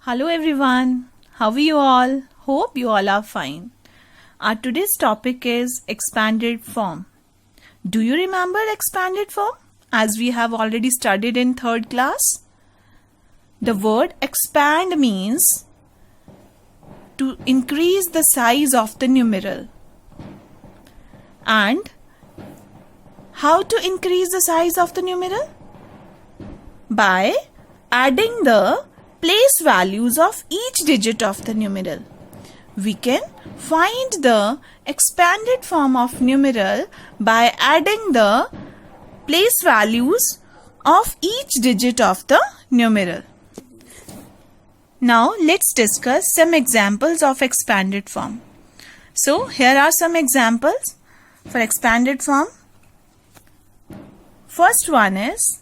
Hello everyone, how are you all? Hope you all are fine. Our today's topic is expanded form. Do you remember expanded form as we have already studied in 3rd class? The word expand means to increase the size of the numeral. And how to increase the size of the numeral? By adding the place values of each digit of the numeral. We can find the expanded form of numeral by adding the place values of each digit of the numeral. Now let's discuss some examples of expanded form. So here are some examples for expanded form. First one is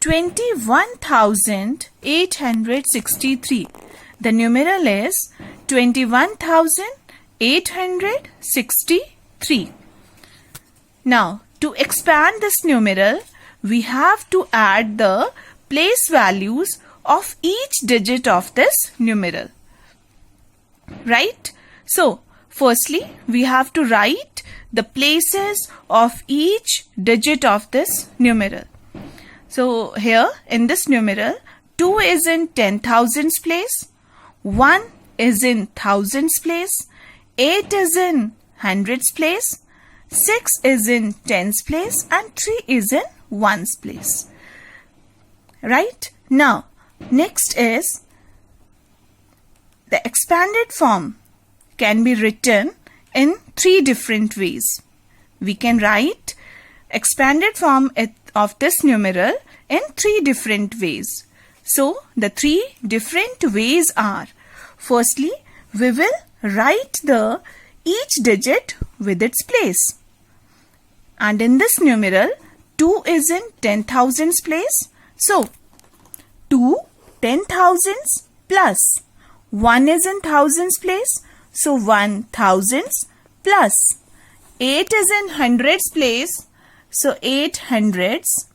21,863. The numeral is 21,863. Now, to expand this numeral, we have to add the place values of each digit of this numeral. Right? So, firstly, we have to write the places of each digit of this numeral. So here in this numeral, 2 is in 10,000s place, 1 is in thousands place, 8 is in hundreds place, 6 is in tens place and 3 is in ones place. Right? Now, next is the expanded form can be written in 3 different ways. We can write expanded form of this numeral in 3 different ways. So, the 3 different ways are, firstly, we will write the each digit with its place. And in this numeral, 2 is in 10,000s place. So, 2 10,000s plus 1 is in thousands place. So, 1,000s plus 8 is in hundreds place. So 8 hundreds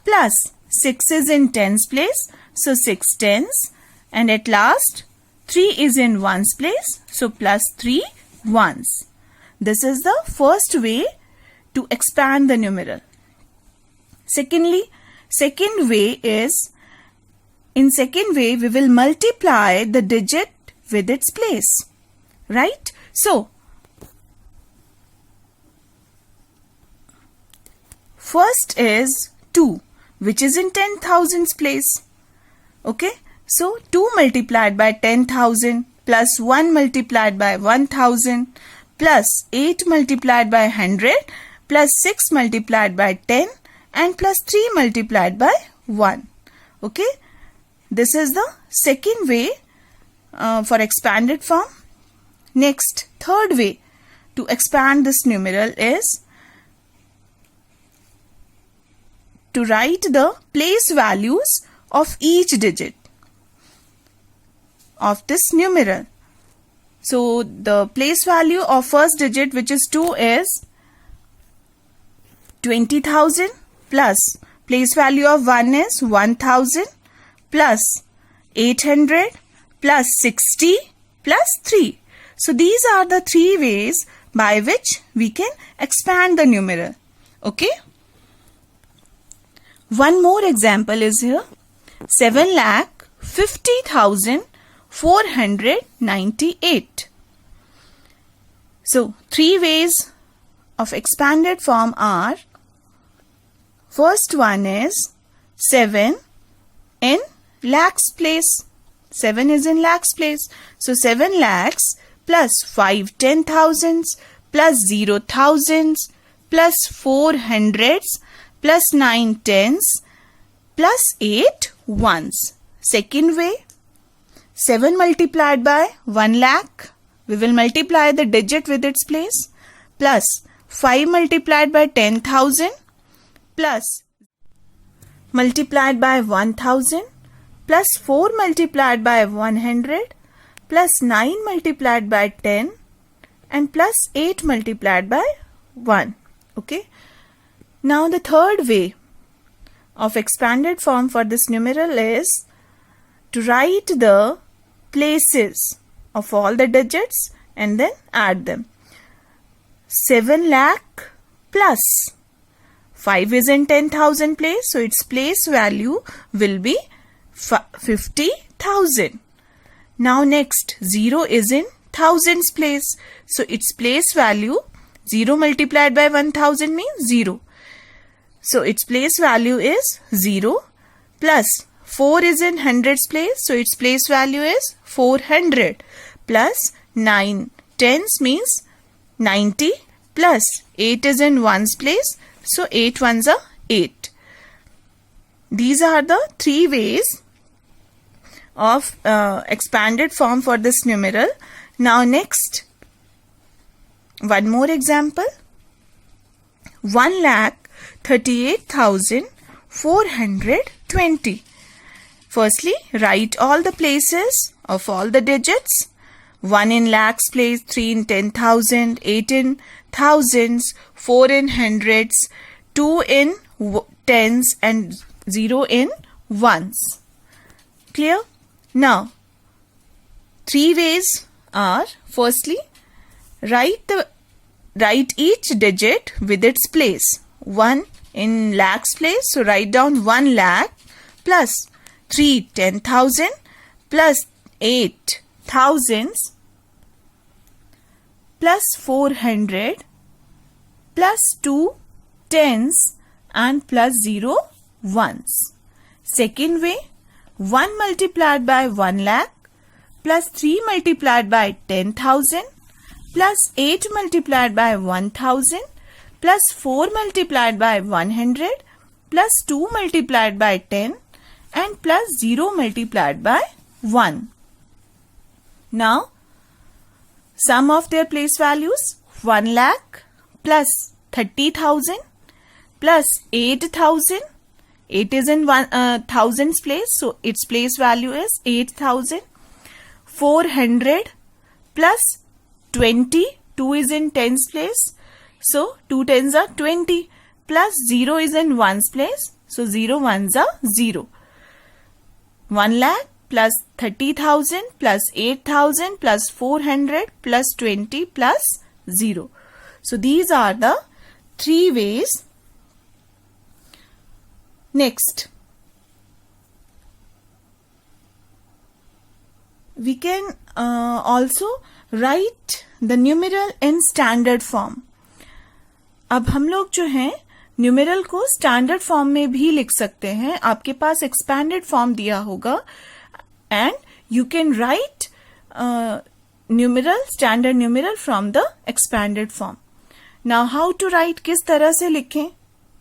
plus 6 is in tens place. So 6 tens. And at last 3 is in ones place. So plus 3 ones. This is the first way to expand the numeral. Secondly, second way is, in second way we will multiply the digit with its place. Right? So, first is 2, which is in 10,000s place. Okay. So, 2 multiplied by 10,000 plus 1 multiplied by 1,000 plus 8 multiplied by 100 plus 6 multiplied by 10 and plus 3 multiplied by 1. Okay. This is the second way for expanded form. Next, third way to expand this numeral is to write the place values of each digit of this numeral. So, the place value of first digit, which is 2, is 20,000 plus place value of 1 is 1,000 plus 800 plus 60 plus 3. So, these are the 3 ways by which we can expand the numeral. Okay. One more example is here, 7,50,498. So, 3 ways of expanded form are, first one is 7 in lakhs place. 7 is in lakhs place. So, 7 lakhs plus 5 10,000s plus 0 thousands plus 4 hundreds plus 9 tens plus 8 ones. Second way, 7 multiplied by 1 lakh. We will multiply the digit with its place. Plus 5 multiplied by 10,000 plus multiplied by 1,000 plus 4 multiplied by 100 plus 9 multiplied by 10 and plus 8 multiplied by 1. Okay. Now the third way of expanded form for this numeral is to write the places of all the digits and then add them. 7 lakh plus 5 is in 10,000 place, so its place value will be 50,000. Now next, 0 is in thousands place, so its place value 0 multiplied by 1000 means 0. So its place value is 0 plus 4 is in hundreds place, so its place value is 400 plus 9 tens means 90 plus 8 is in ones place, so 8 ones are 8. These are the 3 ways of expanded form for this numeral. Now next, one more example. 1,38,420. Firstly, write all the places of all the digits. 1 in lakhs place, 3 in 10,000, 8 in thousands, 4 in hundreds, 2 in tens and 0 in ones. Clear? Now, 3 ways are, firstly, write each digit with its place. 1 in lakhs place, so write down 1 lakh plus 3 10,000 plus 8 thousands plus 400 plus 2 tens and plus 0 ones. Second way, 1 multiplied by 1 lakh plus 3 multiplied by 10,000 plus 8 multiplied by 1000 plus 4 multiplied by 100 plus 2 multiplied by 10 and plus 0 multiplied by 1. Now, sum of their place values, 1 lakh plus 30,000 plus 8,000. 8 is in thousands place, so its place value is 8,000. 400 plus 20, 2 is in tens place, so 2 tens are 20 plus 0 is in ones place, so 0 ones are 0. 1 lakh plus 30,000 plus 8,000 plus 400 plus 20 plus 0. So these are the 3 ways. Next, we can also write the numeral in standard form. अब हम लोग जो हैं numeral को standard form में भी लिख सकते हैं. आपके पास एक्सपैंडेड फॉर्म दिया होगा and you can write numeral, standard numeral from the expanded form. Now how to write, किस तरह से लिखें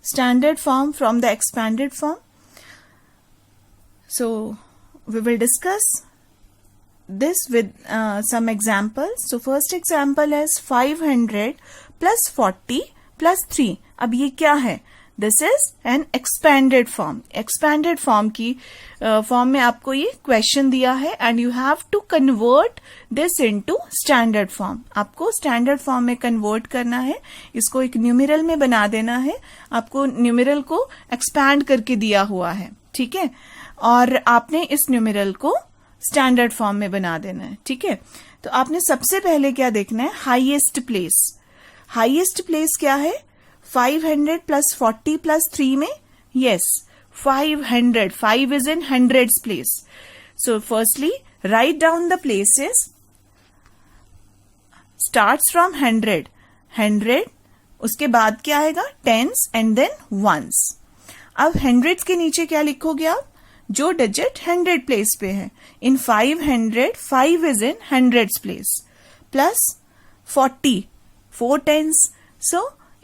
standard form from the expanded form? So we will discuss this with some examples. So first example is 500 plus 40 plus 3. अब ये क्या है? This is an expanded form. Expanded form की form में आपको ये question दिया है and you have to convert this into standard form. आपको standard form में convert करना है, इसको एक numeral में बना देना है. आपको numeral को expand करके दिया हुआ है, ठीक है, और आपने इस numeral को standard form में बना देना है, ठीक है. तो आपने सबसे पहले क्या देखना है? highest place. highest place क्या है? 500 plus 40 plus 3 में, yes, 500. 5 is in hundreds place. So firstly, write down the places. Starts from 100. 100. उसके बाद क्या आएगा? Tens and then ones. अब hundreds के नीचे क्या लिखोगे आप? जो डिजिट 100 प्लेस पे है. इन 500, 5 is in hundreds place. Plus 40. 4 tens. So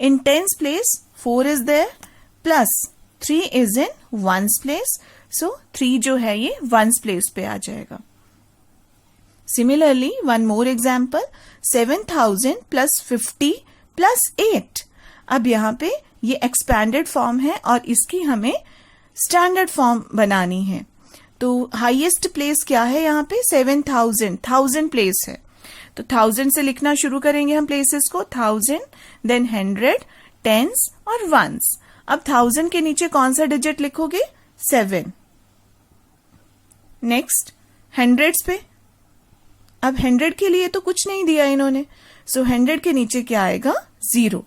in tens place, 4 is there, plus 3 is in ones place, so 3 जो है ये ones place पे आ जाएगा. Similarly, one more example, 7,000 plus 50 plus 8. अब यहाँ पे ये expanded form है और इसकी हमें standard form बनानी है. तो highest place क्या है यहाँ पे? 7,000, 1000 place है. तो 1000 से लिखना शुरू करेंगे हम प्लेसेस को. 1000, देन 100, टेंस और वंस. अब 1000 के नीचे कौन सा डिजिट लिखोगे? 7. नेक्स्ट, हंड्रेड्स पे अब 100 के लिए तो कुछ नहीं दिया इन्होंने, सो 100 के नीचे क्या आएगा? 0.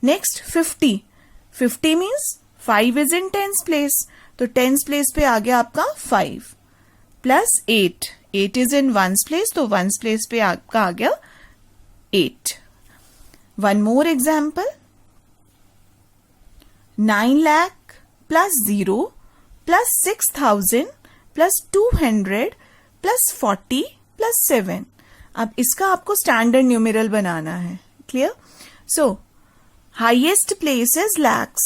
Next 50 means 5 is in tens place, तो टेंस प्लेस पे आ गया आपका 5 plus 8 is in ones place, तो वंस प्लेस पे आपका आ गया 8. One more example, 9 lakh plus 0 plus 6,000 plus 200 plus 40 plus 7. अब इसका आपको स्टैंडर्ड न्यूमेरल बनाना है. Clear? So highest place is lakhs,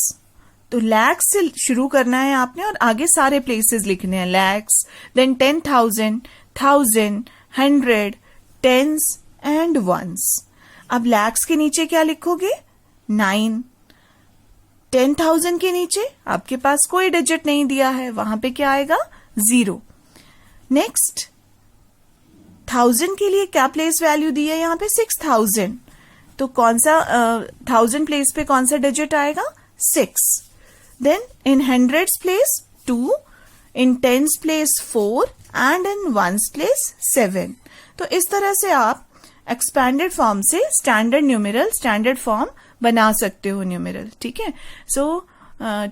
तो लैक्स से शुरू करना है आपने और आगे सारे प्लेसेस लिखने हैं. Lakhs, then 10,000, 1000, 100, tens and ones. अब लैक्स के नीचे क्या लिखोगे? 9. 10,000 के नीचे आपके पास कोई डिजिट नहीं दिया है, वहां पे क्या आएगा? 0. नेक्स्ट 1000 के लिए क्या प्लेस वैल्यू दी है यहाँ पे? 6,000, तो कौन सा 1000 प्लेस पे कौन सा डिजिट आएगा? 6. Then in hundreds place 2, in tens place 4 and in ones place 7. तो इस तरह से आप एक्सपैंडेड फॉर्म से स्टैंडर्ड न्यूमेरल, स्टैंडर्ड फॉर्म बना सकते हो न्यूमेरल. ठीक है? So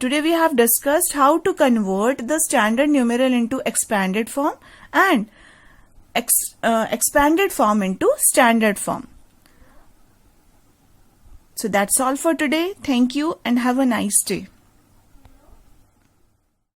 today we have discussed how to convert the standard numeral into expanded form and expanded form into standard form. So that's all for today. Thank you and have a nice day.